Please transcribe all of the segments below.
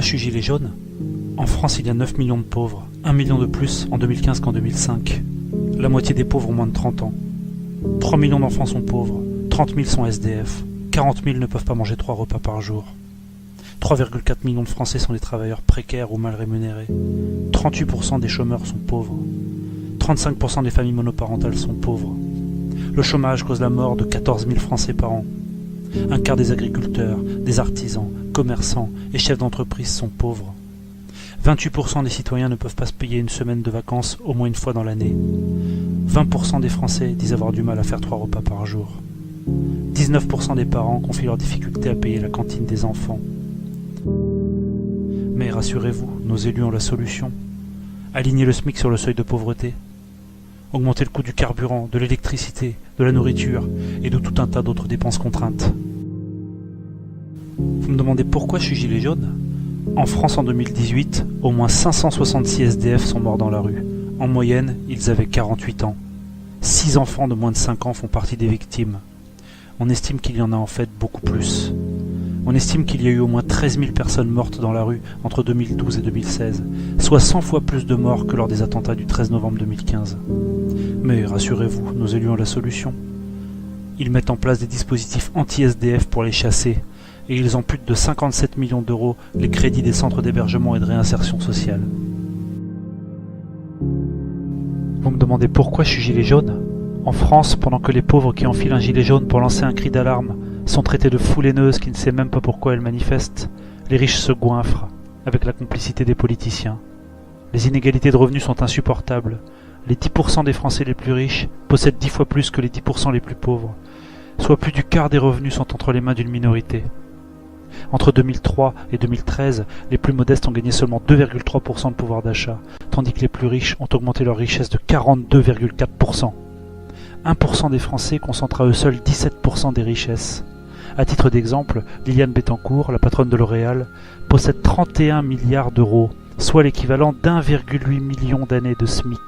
je suis gilet jaune? En France, il y a 9 millions de pauvres, 1 million de plus en 2015 qu'en 2005. La moitié des pauvres ont moins de 30 ans. 3 millions d'enfants sont pauvres, 30 000 sont SDF, 40 000 ne peuvent pas manger 3 repas par jour. 3,4 millions de Français sont des travailleurs précaires ou mal rémunérés. 38% des chômeurs sont pauvres. 35% des familles monoparentales sont pauvres. Le chômage cause la mort de 14 000 Français par an. Un quart des agriculteurs, des artisans, commerçants et chefs d'entreprise sont pauvres. 28% des citoyens ne peuvent pas se payer une semaine de vacances au moins une fois dans l'année. 20% des Français disent avoir du mal à faire 3 repas par jour. 19% des parents confient leurs difficultés à payer la cantine des enfants. Mais rassurez-vous, nos élus ont la solution. Aligner le SMIC sur le seuil de pauvreté. Augmenter le coût du carburant, de l'électricité, de la nourriture et de tout un tas d'autres dépenses contraintes. Vous me demandez pourquoi je suis gilet jaune? En France en 2018, au moins 566 SDF sont morts dans la rue. En moyenne, ils avaient 48 ans. 6 enfants de moins de 5 ans font partie des victimes. On estime qu'il y en a en fait beaucoup plus. On estime qu'il y a eu au moins 13 000 personnes mortes dans la rue entre 2012 et 2016, soit 100 fois plus de morts que lors des attentats du 13 novembre 2015. Mais rassurez-vous, nos élus ont la solution. Ils mettent en place des dispositifs anti-SDF pour les chasser, et ils amputent de 57 millions d'euros les crédits des centres d'hébergement et de réinsertion sociale. Vous me demandez pourquoi je suis gilet jaune? En France, pendant que les pauvres qui enfilent un gilet jaune pour lancer un cri d'alarme sont traités de foules haineuses qui ne savent même pas pourquoi elles manifestent, les riches se goinfrent, avec la complicité des politiciens. Les inégalités de revenus sont insupportables. Les 10% des Français les plus riches possèdent 10 fois plus que les 10% les plus pauvres, soit plus du quart des revenus sont entre les mains d'une minorité. Entre 2003 et 2013, les plus modestes ont gagné seulement 2,3% de pouvoir d'achat, tandis que les plus riches ont augmenté leur richesse de 42,4%. 1% des Français concentrent à eux seuls 17% des richesses. À titre d'exemple, Liliane Bettencourt, la patronne de L'Oréal, possède 31 milliards d'euros, soit l'équivalent d'1,8 million d'années de SMIC.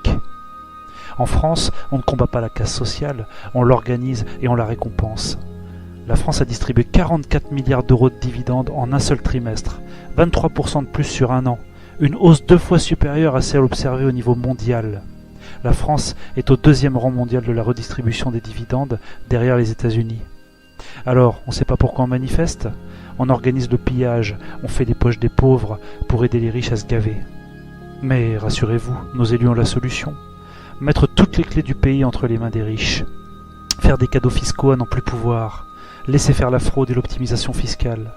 En France, on ne combat pas la casse sociale, on l'organise et on la récompense. La France a distribué 44 milliards d'euros de dividendes en un seul trimestre, 23% de plus sur un an, une hausse 2 fois supérieure à celle observée au niveau mondial. La France est au 2e rang mondial de la redistribution des dividendes, derrière les États-Unis. Alors, on ne sait pas pourquoi on manifeste? On organise le pillage, on fait des poches des pauvres pour aider les riches à se gaver. Mais rassurez-vous, nos élus ont la solution. Mettre toutes les clés du pays entre les mains des riches. Faire des cadeaux fiscaux à n'en plus pouvoir. Laisser faire la fraude et l'optimisation fiscale.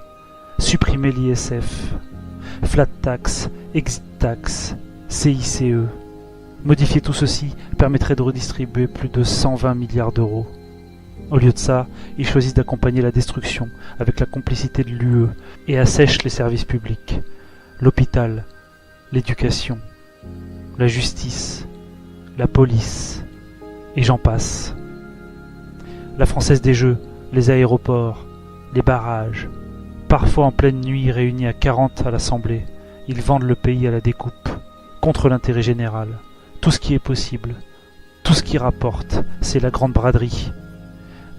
Supprimer l'ISF. Flat tax, exit tax, CICE. Modifier tout ceci permettrait de redistribuer plus de 120 milliards d'euros. Au lieu de ça, ils choisissent d'accompagner la destruction avec la complicité de l'UE et assèchent les services publics, l'hôpital, l'éducation, la justice, la police, et j'en passe. La Française des Jeux, les aéroports, les barrages, parfois en pleine nuit réunis à 40 à l'Assemblée, ils vendent le pays à la découpe, contre l'intérêt général. Tout ce qui est possible, tout ce qui rapporte, c'est la grande braderie.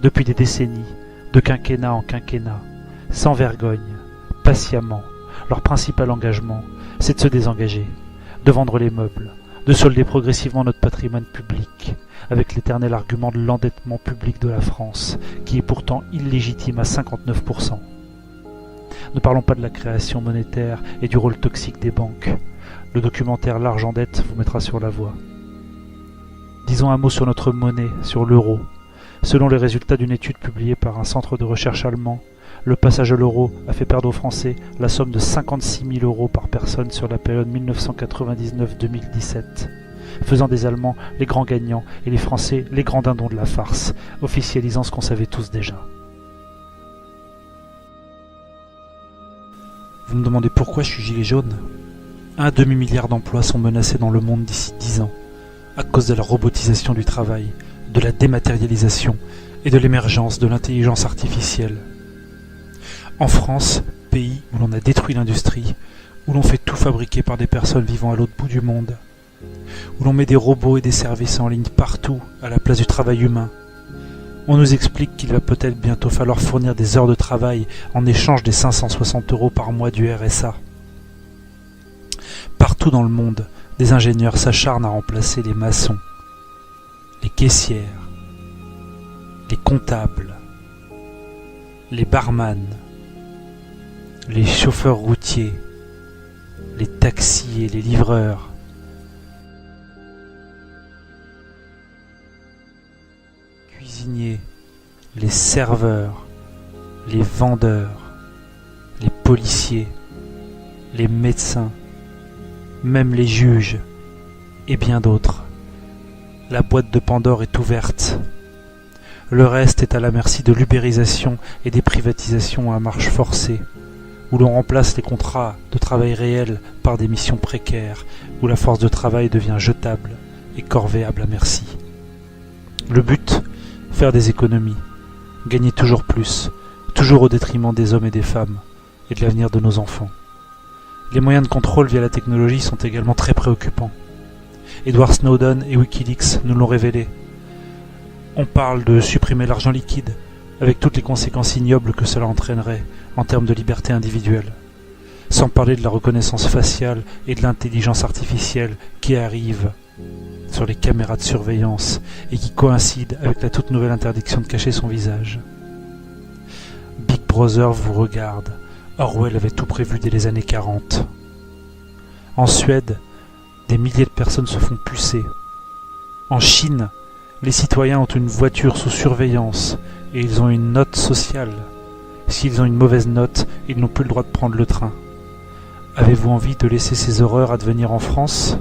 Depuis des décennies, de quinquennat en quinquennat, sans vergogne, patiemment, leur principal engagement, c'est de se désengager, de vendre les meubles, de solder progressivement notre patrimoine public, avec l'éternel argument de l'endettement public de la France, qui est pourtant illégitime à 59%. Ne parlons pas de la création monétaire et du rôle toxique des banques. Le documentaire L'argent dette vous mettra sur la voie. Disons un mot sur notre monnaie, sur l'euro. Selon les résultats d'une étude publiée par un centre de recherche allemand, le passage à l'euro a fait perdre aux Français la somme de 56 000 euros par personne sur la période 1999-2017, faisant des Allemands les grands gagnants et les Français les grands dindons de la farce, officialisant ce qu'on savait tous déjà. Vous me demandez pourquoi je suis gilet jaune? Un demi-milliard d'emplois sont menacés dans le monde d'ici 10 ans, à cause de la robotisation du travail, de la dématérialisation et de l'émergence de l'intelligence artificielle. En France, pays où l'on a détruit l'industrie, où l'on fait tout fabriquer par des personnes vivant à l'autre bout du monde, où l'on met des robots et des services en ligne partout à la place du travail humain, on nous explique qu'il va peut-être bientôt falloir fournir des heures de travail en échange des 560 € par mois du RSA. Partout dans le monde, des ingénieurs s'acharnent à remplacer les maçons, les caissières, les comptables, les barman, les chauffeurs routiers, les taxis et les livreurs, cuisiniers, les serveurs, les vendeurs, les policiers, les médecins, même les juges et bien d'autres. La boîte de Pandore est ouverte. Le reste est à la merci de l'ubérisation et des privatisations à marche forcée, où l'on remplace les contrats de travail réels par des missions précaires, où la force de travail devient jetable et corvéable à merci. Le but, faire des économies, gagner toujours plus, toujours au détriment des hommes et des femmes, et de l'avenir de nos enfants. Les moyens de contrôle via la technologie sont également très préoccupants. Edward Snowden et Wikileaks nous l'ont révélé. On parle de supprimer l'argent liquide, avec toutes les conséquences ignobles que cela entraînerait en termes de liberté individuelle. Sans parler de la reconnaissance faciale et de l'intelligence artificielle qui arrive sur les caméras de surveillance et qui coïncide avec la toute nouvelle interdiction de cacher son visage. Big Brother vous regarde. Orwell avait tout prévu dès les années 40. En Suède, des milliers de personnes se font pucer. En Chine, les citoyens ont une voiture sous surveillance et ils ont une note sociale. S'ils ont une mauvaise note, ils n'ont plus le droit de prendre le train. Avez-vous envie de laisser ces horreurs advenir en France ?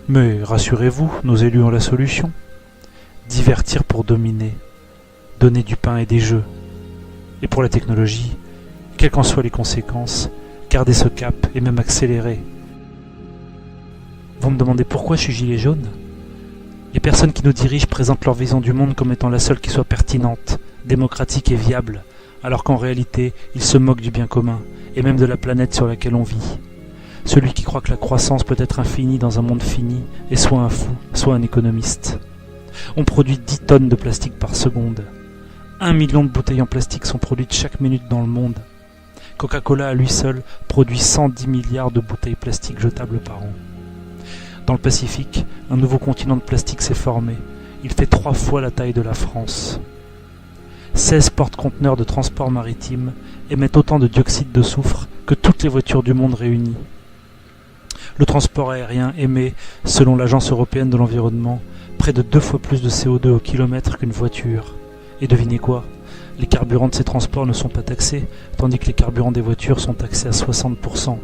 Mais rassurez-vous, nos élus ont la solution. Divertir pour dominer, donner du pain et des jeux. Et pour la technologie, quelles qu'en soient les conséquences, garder ce cap et même accélérer. Vous me demandez pourquoi je suis gilet jaune ? Les personnes qui nous dirigent présentent leur vision du monde comme étant la seule qui soit pertinente, démocratique et viable, alors qu'en réalité, ils se moquent du bien commun, et même de la planète sur laquelle on vit. Celui qui croit que la croissance peut être infinie dans un monde fini est soit un fou, soit un économiste. On produit 10 tonnes de plastique par seconde. 1 million de bouteilles en plastique sont produites chaque minute dans le monde. Coca-Cola à lui seul produit 110 milliards de bouteilles plastiques jetables par an. Dans le Pacifique, un nouveau continent de plastique s'est formé. Il fait 3 fois la taille de la France. 16 porte-conteneurs de transport maritime émettent autant de dioxyde de soufre que toutes les voitures du monde réunies. Le transport aérien émet, selon l'Agence européenne de l'environnement, près de 2 fois plus de CO2 au kilomètre qu'une voiture. Et devinez quoi ? Les carburants de ces transports ne sont pas taxés, tandis que les carburants des voitures sont taxés à 60%.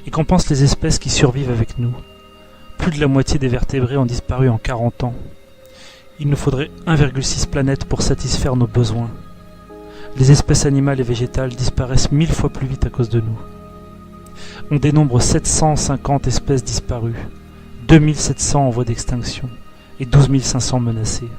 Et qu'en pensent les espèces qui survivent avec nous ? Plus de la moitié des vertébrés ont disparu en 40 ans. Il nous faudrait 1,6 planètes pour satisfaire nos besoins. Les espèces animales et végétales disparaissent 1000 fois plus vite à cause de nous. On dénombre 750 espèces disparues, 2700 en voie d'extinction et 12 500 menacées.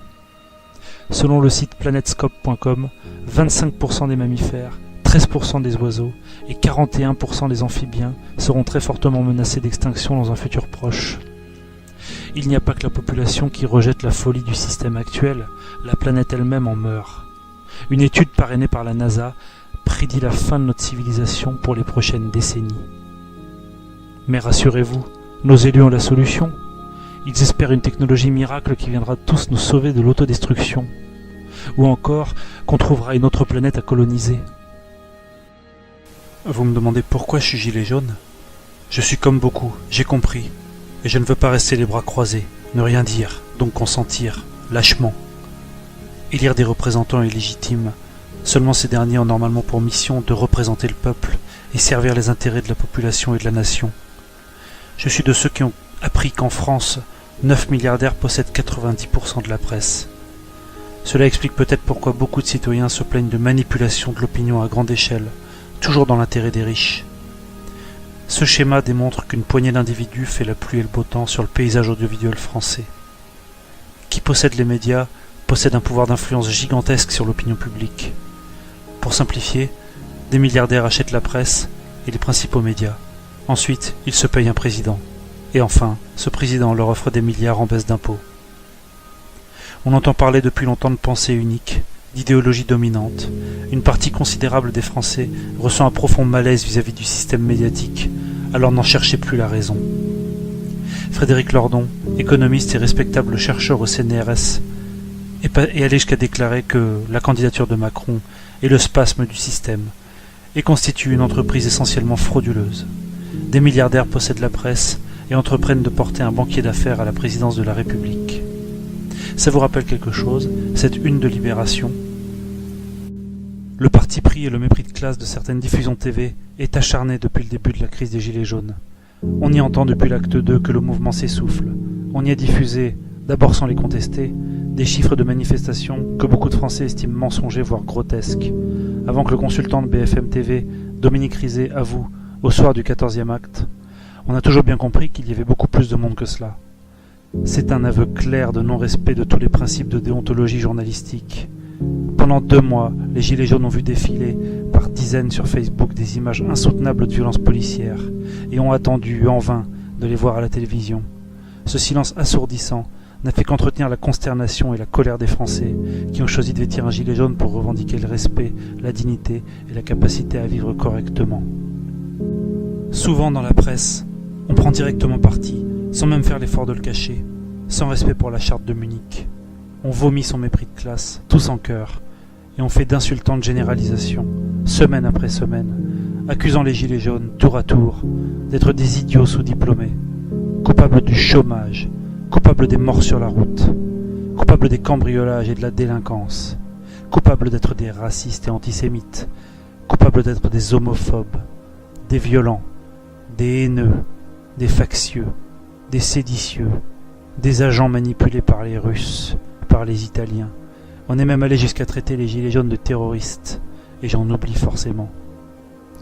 Selon le site planetscope.com, 25% des mammifères, 13% des oiseaux et 41% des amphibiens seront très fortement menacés d'extinction dans un futur proche. Il n'y a pas que la population qui rejette la folie du système actuel, la planète elle-même en meurt. Une étude parrainée par la NASA prédit la fin de notre civilisation pour les prochaines décennies. Mais rassurez-vous, nos élus ont la solution. Ils espèrent une technologie miracle qui viendra tous nous sauver de l'autodestruction. Ou encore qu'on trouvera une autre planète à coloniser. Vous me demandez pourquoi je suis gilet jaune ? Je suis comme beaucoup, j'ai compris. Et je ne veux pas rester les bras croisés, ne rien dire, donc consentir, lâchement. Élire des représentants est légitime. Seulement ces derniers ont normalement pour mission de représenter le peuple et servir les intérêts de la population et de la nation. Je suis de ceux qui ont appris qu'en France, 9 milliardaires possèdent 90% de la presse. Cela explique peut-être pourquoi beaucoup de citoyens se plaignent de manipulation de l'opinion à grande échelle, toujours dans l'intérêt des riches. Ce schéma démontre qu'une poignée d'individus fait la pluie et le beau temps sur le paysage audiovisuel français. Qui possède les médias possède un pouvoir d'influence gigantesque sur l'opinion publique. Pour simplifier, des milliardaires achètent la presse et les principaux médias. Ensuite, ils se payent un président. Et enfin, ce président leur offre des milliards en baisse d'impôts. On entend parler depuis longtemps de pensée unique, d'idéologie dominante. Une partie considérable des Français ressent un profond malaise vis-à-vis du système médiatique, alors n'en cherchez plus la raison. Frédéric Lordon, économiste et respectable chercheur au CNRS, est allé jusqu'à déclarer que la candidature de Macron est le spasme du système et constitue une entreprise essentiellement frauduleuse. Des milliardaires possèdent la presse et entreprennent de porter un banquier d'affaires à la présidence de la République. Ça vous rappelle quelque chose, cette une de Libération? Le parti pris et le mépris de classe de certaines diffusions TV est acharné depuis le début de la crise des Gilets jaunes. On y entend depuis l'acte 2 que le mouvement s'essouffle. On y a diffusé, d'abord sans les contester, des chiffres de manifestations que beaucoup de Français estiment mensongers voire grotesques, avant que le consultant de BFM TV, Dominique Rizet, avoue, au soir du 14e acte, on a toujours bien compris qu'il y avait beaucoup plus de monde que cela. C'est un aveu clair de non-respect de tous les principes de déontologie journalistique. Pendant 2 mois, les Gilets jaunes ont vu défiler par dizaines sur Facebook des images insoutenables de violences policières et ont attendu en vain de les voir à la télévision. Ce silence assourdissant n'a fait qu'entretenir la consternation et la colère des Français qui ont choisi de vêtir un gilet jaune pour revendiquer le respect, la dignité et la capacité à vivre correctement. Souvent dans la presse, on prend directement parti, sans même faire l'effort de le cacher, sans respect pour la charte de Munich. On vomit son mépris de classe, tous en chœur, et on fait d'insultantes généralisations, semaine après semaine, accusant les gilets jaunes, tour à tour, d'être des idiots sous-diplômés, coupables du chômage, coupables des morts sur la route, coupables des cambriolages et de la délinquance, coupables d'être des racistes et antisémites, coupables d'être des homophobes, des violents, des haineux, des factieux, des séditieux, des agents manipulés par les Russes, par les Italiens. On est même allé jusqu'à traiter les gilets jaunes de terroristes, et j'en oublie forcément.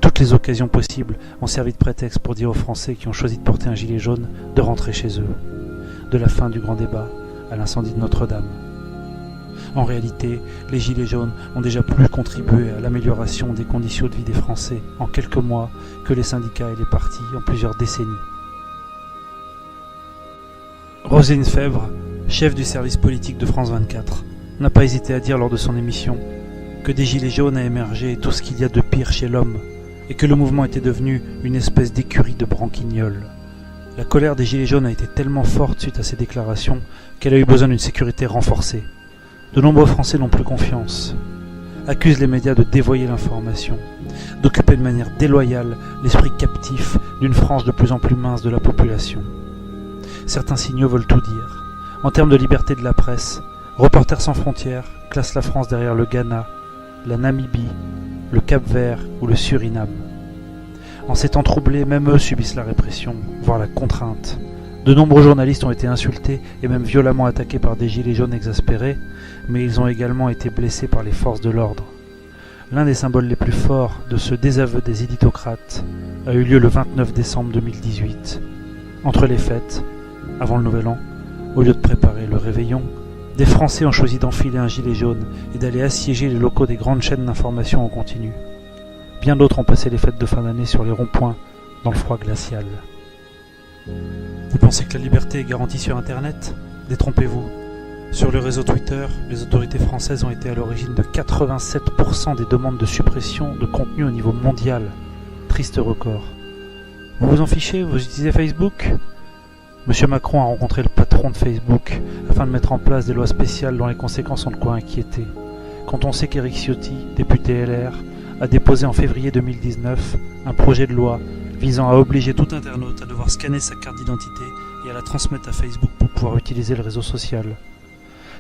Toutes les occasions possibles ont servi de prétexte pour dire aux Français qui ont choisi de porter un gilet jaune de rentrer chez eux, de la fin du grand débat à l'incendie de Notre-Dame. En réalité, les gilets jaunes ont déjà plus contribué à l'amélioration des conditions de vie des Français en quelques mois que les syndicats et les partis en plusieurs décennies. Roselyne Febvre, chef du service politique de France 24, n'a pas hésité à dire lors de son émission que des gilets jaunes a émergé tout ce qu'il y a de pire chez l'homme et que le mouvement était devenu une espèce d'écurie de branquignoles. La colère des gilets jaunes a été tellement forte suite à ces déclarations qu'elle a eu besoin d'une sécurité renforcée. De nombreux Français n'ont plus confiance, accusent les médias de dévoyer l'information, d'occuper de manière déloyale l'esprit captif d'une frange de plus en plus mince de la population. Certains signaux veulent tout dire. En termes de liberté de la presse, Reporters sans frontières classe la France derrière le Ghana, la Namibie, le Cap-Vert ou le Suriname. En ces temps troublés, même eux subissent la répression, voire la contrainte. De nombreux journalistes ont été insultés et même violemment attaqués par des gilets jaunes exaspérés, mais ils ont également été blessés par les forces de l'ordre. L'un des symboles les plus forts de ce désaveu des éditocrates a eu lieu le 29 décembre 2018. Entre les fêtes, avant le Nouvel An, au lieu de préparer le réveillon, des Français ont choisi d'enfiler un gilet jaune et d'aller assiéger les locaux des grandes chaînes d'information en continu. Bien d'autres ont passé les fêtes de fin d'année sur les ronds-points, dans le froid glacial. Vous pensez que la liberté est garantie sur Internet? Détrompez-vous. Sur le réseau Twitter, les autorités françaises ont été à l'origine de 87% des demandes de suppression de contenu au niveau mondial. Triste record. Vous vous en fichez? Vous utilisez Facebook? Monsieur Macron a rencontré le patron de Facebook afin de mettre en place des lois spéciales dont les conséquences ont de quoi inquiéter. Quand on sait qu'Éric Ciotti, député LR, a déposé en février 2019 un projet de loi visant à obliger tout internaute à devoir scanner sa carte d'identité et à la transmettre à Facebook pour pouvoir utiliser le réseau social.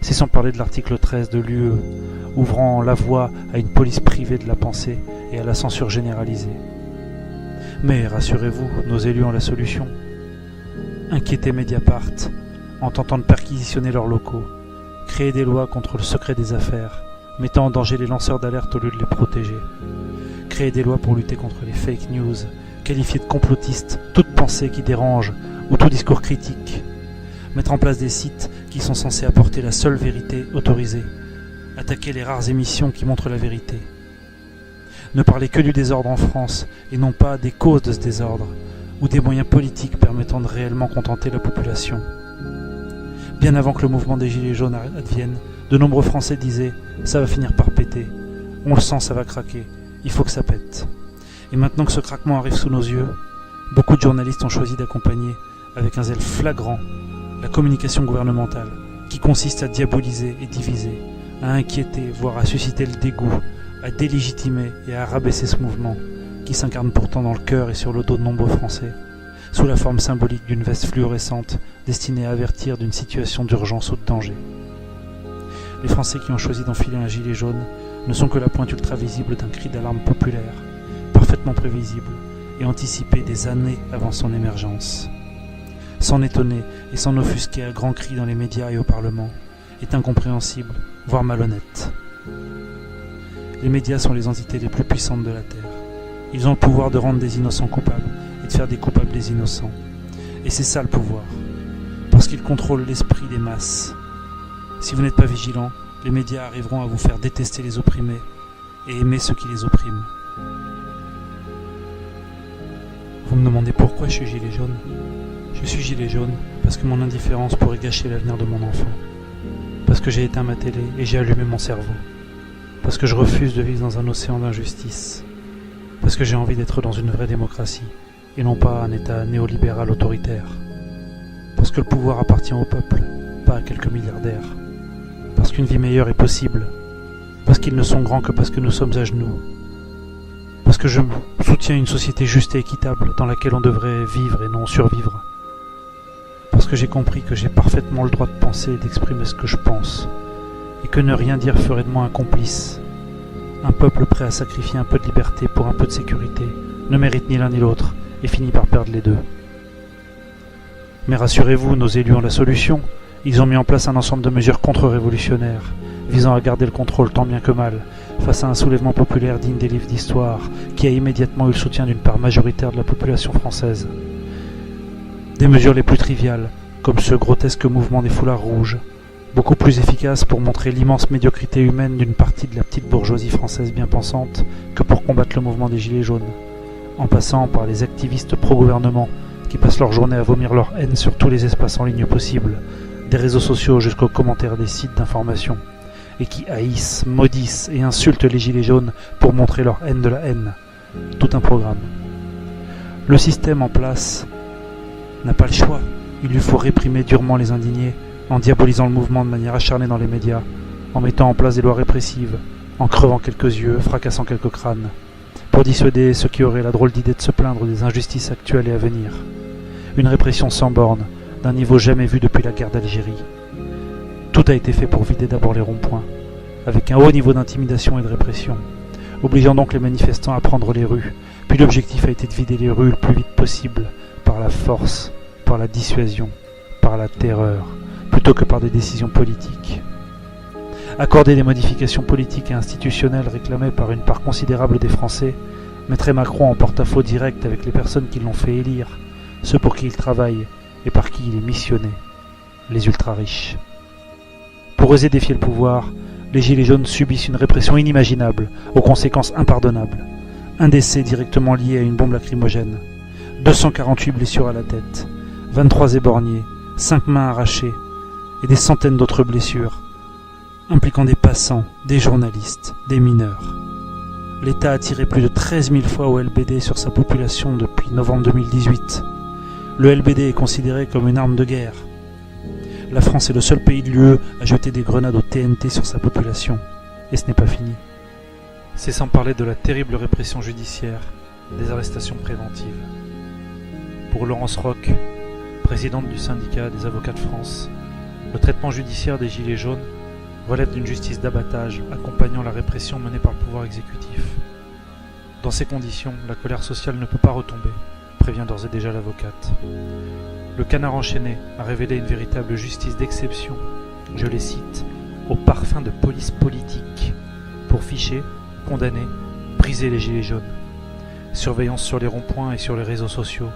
C'est sans parler de l'article 13 de l'UE, ouvrant la voie à une police privée de la pensée et à la censure généralisée. Mais rassurez-vous, nos élus ont la solution. Inquiéter Mediapart en tentant de perquisitionner leurs locaux, créer des lois contre le secret des affaires, mettant en danger les lanceurs d'alerte au lieu de les protéger, créer des lois pour lutter contre les fake news, qualifier de complotistes toute pensée qui dérange ou tout discours critique, mettre en place des sites qui sont censés apporter la seule vérité autorisée, attaquer les rares émissions qui montrent la vérité, ne parler que du désordre en France et non pas des causes de ce désordre, ou des moyens politiques permettant de réellement contenter la population. Bien avant que le mouvement des Gilets jaunes advienne, de nombreux Français disaient « ça va finir par péter, on le sent, ça va craquer, il faut que ça pète ». Et maintenant que ce craquement arrive sous nos yeux, Beaucoup de journalistes ont choisi d'accompagner, avec un zèle flagrant, la communication gouvernementale, qui consiste à diaboliser et diviser, à inquiéter, voire à susciter le dégoût, à délégitimer et à rabaisser ce mouvement, qui s'incarne pourtant dans le cœur et sur le dos de nombreux Français, sous la forme symbolique d'une veste fluorescente destinée à avertir d'une situation d'urgence ou de danger. Les Français qui ont choisi d'enfiler un gilet jaune ne sont que la pointe ultra-visible d'un cri d'alarme populaire, parfaitement prévisible et anticipé des années avant son émergence. S'en étonner et s'en offusquer à grands cris dans les médias et au Parlement est incompréhensible, voire malhonnête. Les médias sont les entités les plus puissantes de la Terre. Ils ont le pouvoir de rendre des innocents coupables et de faire des coupables des innocents. Et c'est ça le pouvoir, parce qu'ils contrôlent l'esprit des masses. Si vous n'êtes pas vigilant, les médias arriveront à vous faire détester les opprimés et aimer ceux qui les oppriment. Vous me demandez pourquoi je suis gilet jaune ? Je suis gilet jaune parce que mon indifférence pourrait gâcher l'avenir de mon enfant. Parce que j'ai éteint ma télé et j'ai allumé mon cerveau. Parce que je refuse de vivre dans un océan d'injustice. Parce que j'ai envie d'être dans une vraie démocratie et non pas un État néolibéral autoritaire. Parce que le pouvoir appartient au peuple, pas à quelques milliardaires. Parce qu'une vie meilleure est possible. Parce qu'ils ne sont grands que parce que nous sommes à genoux. Parce que je soutiens une société juste et équitable dans laquelle on devrait vivre et non survivre. Parce que j'ai compris que j'ai parfaitement le droit de penser et d'exprimer ce que je pense, et que ne rien dire ferait de moi un complice. Un peuple prêt à sacrifier un peu de liberté pour un peu de sécurité ne mérite ni l'un ni l'autre et finit par perdre les deux. Mais rassurez-vous, nos élus ont la solution. Ils ont mis en place un ensemble de mesures contre-révolutionnaires, visant à garder le contrôle tant bien que mal, face à un soulèvement populaire digne des livres d'histoire, qui a immédiatement eu le soutien d'une part majoritaire de la population française. Des mesures les plus triviales, comme ce grotesque mouvement des foulards rouges, beaucoup plus efficaces pour montrer l'immense médiocrité humaine d'une partie de la petite bourgeoisie française bien pensante que pour combattre le mouvement des Gilets jaunes, en passant par les activistes pro-gouvernement qui passent leur journée à vomir leur haine sur tous les espaces en ligne possibles, des réseaux sociaux jusqu'aux commentaires des sites d'information, et qui haïssent, maudissent et insultent les Gilets jaunes pour montrer leur haine de la haine. Tout un programme. Le système en place n'a pas le choix. Il lui faut réprimer durement les indignés, en diabolisant le mouvement de manière acharnée dans les médias, en mettant en place des lois répressives, en crevant quelques yeux, fracassant quelques crânes, pour dissuader ceux qui auraient la drôle d'idée de se plaindre des injustices actuelles et à venir. Une répression sans borne, d'un niveau jamais vu depuis la guerre d'Algérie. Tout a été fait pour vider d'abord les ronds-points, avec un haut niveau d'intimidation et de répression, obligeant donc les manifestants à prendre les rues, puis l'objectif a été de vider les rues le plus vite possible, par la force, par la dissuasion, par la terreur, plutôt que par des décisions politiques. Accorder des modifications politiques et institutionnelles réclamées par une part considérable des Français mettrait Macron en porte-à-faux direct avec les personnes qui l'ont fait élire, ceux pour qui il travaille et par qui il est missionné, les ultra-riches. Pour oser défier le pouvoir, les Gilets jaunes subissent une répression inimaginable, aux conséquences impardonnables. Un décès directement lié à une bombe lacrymogène, 248 blessures à la tête, 23 éborgnés, 5 mains arrachées, et des centaines d'autres blessures, impliquant des passants, des journalistes, des mineurs. L'État a tiré plus de 13 000 fois au LBD sur sa population depuis novembre 2018. Le LBD est considéré comme une arme de guerre. La France est le seul pays de l'UE à jeter des grenades au TNT sur sa population. Et ce n'est pas fini. C'est sans parler de la terrible répression judiciaire, des arrestations préventives. Pour Laurence Roch, présidente du syndicat des avocats de France, le traitement judiciaire des Gilets jaunes relève d'une justice d'abattage accompagnant la répression menée par le pouvoir exécutif. Dans ces conditions, la colère sociale ne peut pas retomber, prévient d'ores et déjà l'avocate. Le Canard enchaîné a révélé une véritable justice d'exception, je les cite, au parfum de police politique, pour ficher, condamner, briser les Gilets jaunes. Surveillance sur les ronds-points et sur les réseaux sociaux,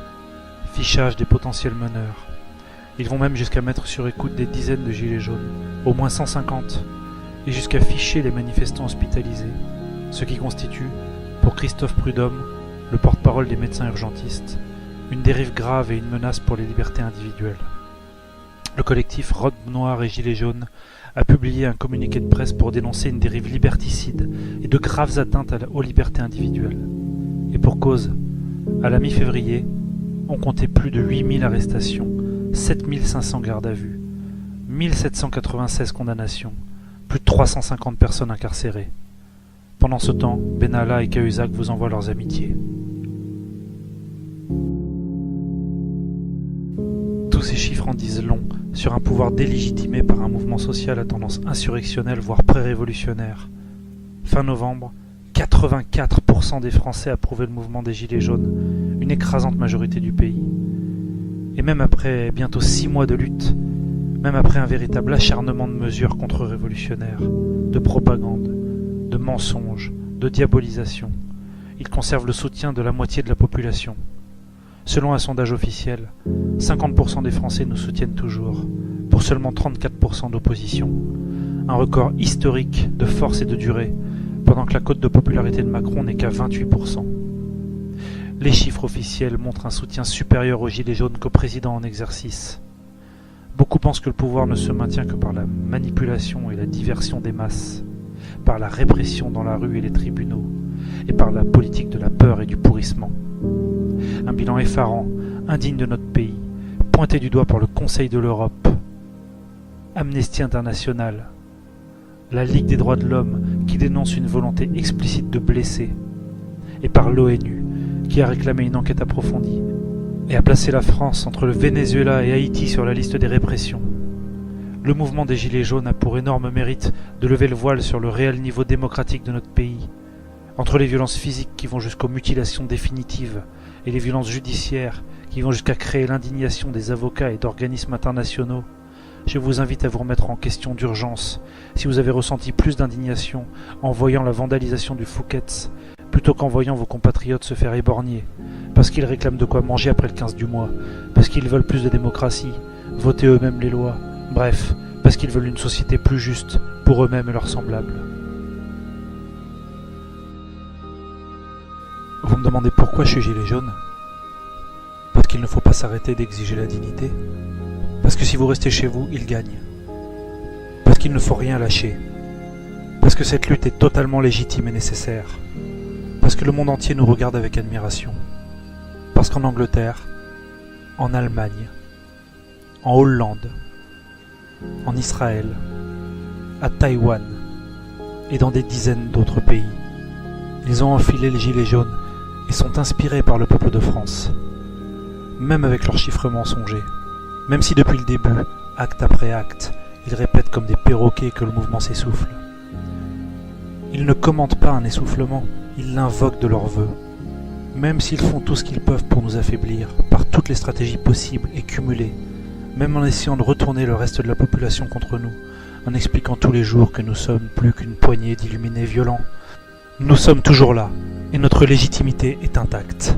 fichage des potentiels meneurs. Ils vont même jusqu'à mettre sur écoute des dizaines de Gilets jaunes, au moins 150, et jusqu'à ficher les manifestants hospitalisés, ce qui constitue, pour Christophe Prudhomme, le porte-parole des médecins urgentistes, une dérive grave et une menace pour les libertés individuelles. Le collectif Robe Noire et Gilets jaunes a publié un communiqué de presse pour dénoncer une dérive liberticide et de graves atteintes aux libertés individuelles. Et pour cause, à la mi-février, on comptait plus de 8000 arrestations, 7500 gardes à vue, 1796 condamnations, plus de 350 personnes incarcérées. Pendant ce temps, Benalla et Cahuzac vous envoient leurs amitiés. Tous ces chiffres en disent long sur un pouvoir délégitimé par un mouvement social à tendance insurrectionnelle voire pré-révolutionnaire. Fin novembre, 84% des Français approuvaient le mouvement des Gilets jaunes, une écrasante majorité du pays. Et même après bientôt 6 mois de lutte, même après un véritable acharnement de mesures contre-révolutionnaires, de propagande, de mensonges, de diabolisation, ils conservent le soutien de la moitié de la population. Selon un sondage officiel, 50% des Français nous soutiennent toujours, pour seulement 34% d'opposition. Un record historique de force et de durée, pendant que la cote de popularité de Macron n'est qu'à 28%. Les chiffres officiels montrent un soutien supérieur aux Gilets jaunes qu'au président en exercice. Beaucoup pensent que le pouvoir ne se maintient que par la manipulation et la diversion des masses, par la répression dans la rue et les tribunaux, et par la politique de la peur et du pourrissement. Un bilan effarant, indigne de notre pays, pointé du doigt par le Conseil de l'Europe, Amnesty International, la Ligue des droits de l'homme qui dénonce une volonté explicite de blesser, et par l'ONU qui a réclamé une enquête approfondie et a placé la France entre le Venezuela et Haïti sur la liste des répressions. Le mouvement des Gilets jaunes a pour énorme mérite de lever le voile sur le réel niveau démocratique de notre pays, entre les violences physiques qui vont jusqu'aux mutilations définitives et les violences judiciaires qui vont jusqu'à créer l'indignation des avocats et d'organismes internationaux. Je vous invite à vous remettre en question d'urgence si vous avez ressenti plus d'indignation en voyant la vandalisation du Fouquet's plutôt qu'en voyant vos compatriotes se faire éborgner, parce qu'ils réclament de quoi manger après le 15 du mois, parce qu'ils veulent plus de démocratie, voter eux-mêmes les lois, bref, parce qu'ils veulent une société plus juste pour eux-mêmes et leurs semblables. Vous me demandez pourquoi je suis gilet jaune ? Parce qu'il ne faut pas s'arrêter d'exiger la dignité. Parce que si vous restez chez vous, ils gagnent. Parce qu'il ne faut rien lâcher. Parce que cette lutte est totalement légitime et nécessaire. Parce que le monde entier nous regarde avec admiration. Parce qu'en Angleterre, en Allemagne, en Hollande, en Israël, à Taïwan et dans des dizaines d'autres pays, ils ont enfilé les gilets jaunes et sont inspirés par le peuple de France. Même avec leurs chiffres mensongers. Même si depuis le début, acte après acte, ils répètent comme des perroquets que le mouvement s'essouffle. Ils ne commentent pas un essoufflement, ils l'invoquent de leurs vœux. Même s'ils font tout ce qu'ils peuvent pour nous affaiblir, par toutes les stratégies possibles et cumulées, même en essayant de retourner le reste de la population contre nous, en expliquant tous les jours que nous sommes plus qu'une poignée d'illuminés violents, nous sommes toujours là, et notre légitimité est intacte.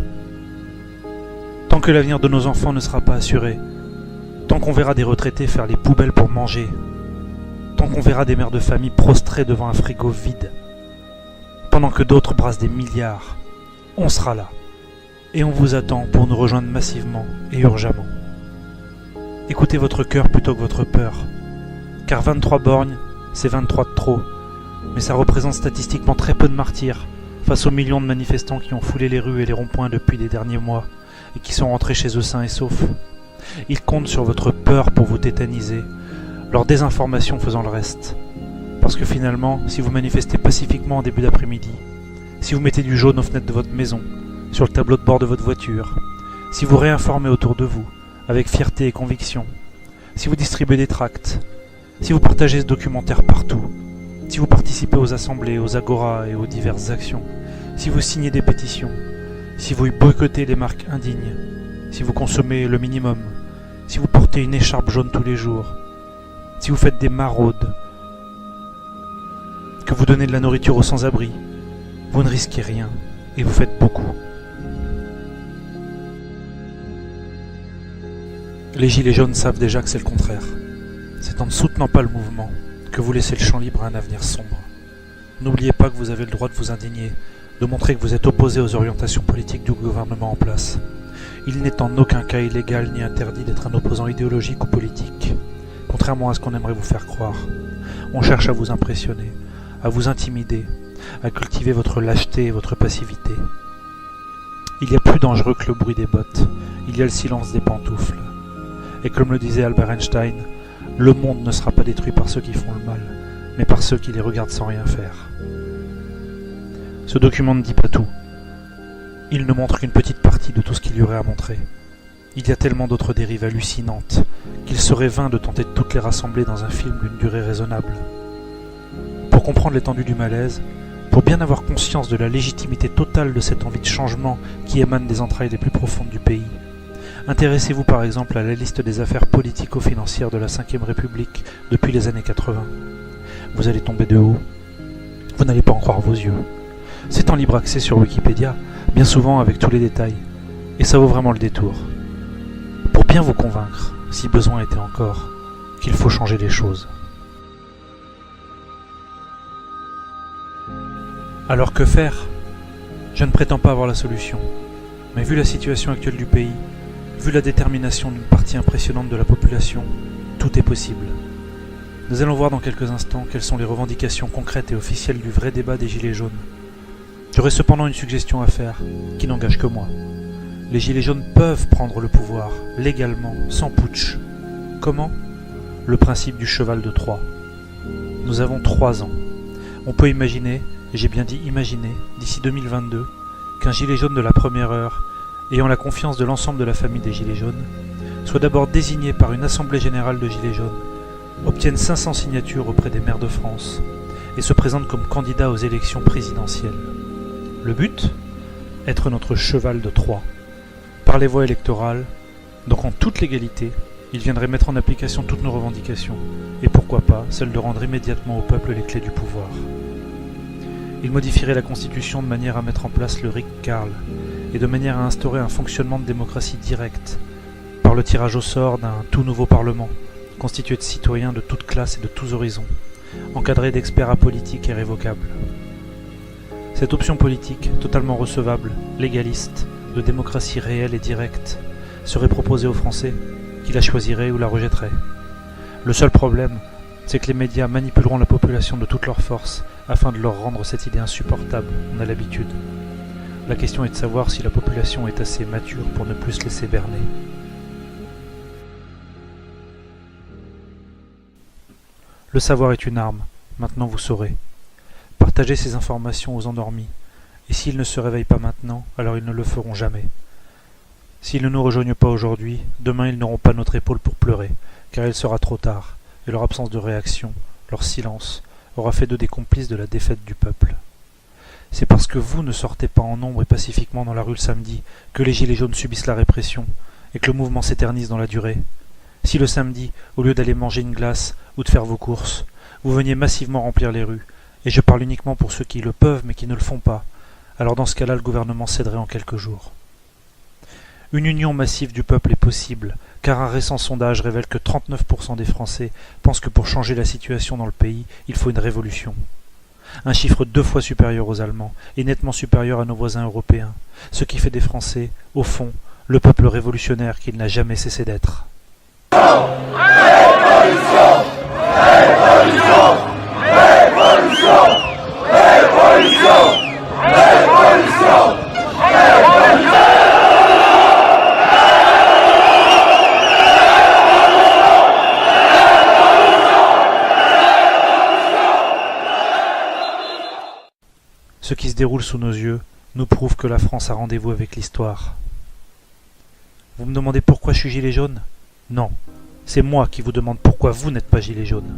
Tant que l'avenir de nos enfants ne sera pas assuré, tant qu'on verra des retraités faire les poubelles pour manger, tant qu'on verra des mères de famille prostrées devant un frigo vide, pendant que d'autres brassent des milliards, on sera là, et on vous attend pour nous rejoindre massivement et urgemment. Écoutez votre cœur plutôt que votre peur, car 23 borgnes, c'est 23 de trop, mais ça représente statistiquement très peu de martyrs face aux millions de manifestants qui ont foulé les rues et les ronds-points depuis les derniers mois et qui sont rentrés chez eux sains et saufs. Ils comptent sur votre peur pour vous tétaniser, leur désinformation faisant le reste. Parce que finalement, si vous manifestez pacifiquement en début d'après-midi, si vous mettez du jaune aux fenêtres de votre maison, sur le tableau de bord de votre voiture, si vous réinformez autour de vous, avec fierté et conviction, si vous distribuez des tracts, si vous partagez ce documentaire partout, si vous participez aux assemblées, aux agoras et aux diverses actions, si vous signez des pétitions, si vous boycottez les marques indignes, si vous consommez le minimum, si vous portez une écharpe jaune tous les jours, si vous faites des maraudes, que vous donnez de la nourriture aux sans-abri, vous ne risquez rien et vous faites beaucoup. Les gilets jaunes savent déjà que c'est le contraire. C'est en ne soutenant pas le mouvement que vous laissez le champ libre à un avenir sombre. N'oubliez pas que vous avez le droit de vous indigner, de montrer que vous êtes opposé aux orientations politiques du gouvernement en place. Il n'est en aucun cas illégal ni interdit d'être un opposant idéologique ou politique, contrairement à ce qu'on aimerait vous faire croire. On cherche à vous impressionner, à vous intimider, à cultiver votre lâcheté et votre passivité. Il y a plus dangereux que le bruit des bottes, il y a le silence des pantoufles. Et comme le disait Albert Einstein, le monde ne sera pas détruit par ceux qui font le mal, mais par ceux qui les regardent sans rien faire. Ce document ne dit pas tout. Il ne montre qu'une petite partie de tout ce qu'il y aurait à montrer. Il y a tellement d'autres dérives hallucinantes qu'il serait vain de tenter de toutes les rassembler dans un film d'une durée raisonnable. Pour comprendre l'étendue du malaise, pour bien avoir conscience de la légitimité totale de cette envie de changement qui émane des entrailles les plus profondes du pays, intéressez-vous par exemple à la liste des affaires politico-financières de la Ve République depuis les années 80. Vous allez tomber de haut. Vous n'allez pas en croire vos yeux. C'est en libre accès sur Wikipédia, bien souvent avec tous les détails, et ça vaut vraiment le détour. Pour bien vous convaincre, si besoin était encore, qu'il faut changer les choses. Alors que faire ? Je ne prétends pas avoir la solution, mais vu la situation actuelle du pays, vu la détermination d'une partie impressionnante de la population, tout est possible. Nous allons voir dans quelques instants quelles sont les revendications concrètes et officielles du vrai débat des Gilets jaunes. J'aurais cependant une suggestion à faire, qui n'engage que moi. Les Gilets jaunes peuvent prendre le pouvoir, légalement, sans putsch. Comment ? Le principe du cheval de Troie. Nous avons 3 ans. On peut imaginer, et j'ai bien dit imaginer, d'ici 2022, qu'un gilet jaune de la première heure, ayant la confiance de l'ensemble de la famille des Gilets jaunes, soit d'abord désigné par une assemblée générale de Gilets jaunes, obtienne 500 signatures auprès des maires de France, et se présente comme candidat aux élections présidentielles. Le but ? Être notre cheval de Troie. Par les voies électorales, donc en toute légalité, il viendrait mettre en application toutes nos revendications, et pourquoi pas celle de rendre immédiatement au peuple les clés du pouvoir. Il modifierait la Constitution de manière à mettre en place le Ric-Carl, et de manière à instaurer un fonctionnement de démocratie directe, par le tirage au sort d'un tout nouveau Parlement, constitué de citoyens de toutes classes et de tous horizons, encadré d'experts apolitiques et révocables. Cette option politique, totalement recevable, légaliste, de démocratie réelle et directe, serait proposée aux Français, qui la choisiraient ou la rejetteraient. Le seul problème, c'est que les médias manipuleront la population de toutes leurs forces afin de leur rendre cette idée insupportable, on a l'habitude. La question est de savoir si la population est assez mature pour ne plus se laisser berner. Le savoir est une arme, maintenant vous saurez. Partagez ces informations aux endormis, et s'ils ne se réveillent pas maintenant, alors ils ne le feront jamais. S'ils ne nous rejoignent pas aujourd'hui, demain ils n'auront pas notre épaule pour pleurer, car il sera trop tard, et leur absence de réaction, leur silence, aura fait d'eux des complices de la défaite du peuple. C'est parce que vous ne sortez pas en nombre et pacifiquement dans la rue le samedi que les Gilets jaunes subissent la répression, et que le mouvement s'éternise dans la durée. Si le samedi, au lieu d'aller manger une glace ou de faire vos courses, vous veniez massivement remplir les rues, et je parle uniquement pour ceux qui le peuvent mais qui ne le font pas, alors dans ce cas-là le gouvernement céderait en quelques jours. Une union massive du peuple est possible, car un récent sondage révèle que 39% des Français pensent que pour changer la situation dans le pays, il faut une révolution. Un chiffre 2 fois supérieur aux Allemands, et nettement supérieur à nos voisins européens, ce qui fait des Français, au fond, le peuple révolutionnaire qu'il n'a jamais cessé d'être. Révolution! Révolution! Révolution! Révolution! Révolution! Révolution! Ce qui se déroule sous nos yeux nous prouve que la France a rendez-vous avec l'histoire. Vous me demandez pourquoi je suis gilet jaune ? Non, c'est moi qui vous demande pourquoi vous n'êtes pas gilet jaune.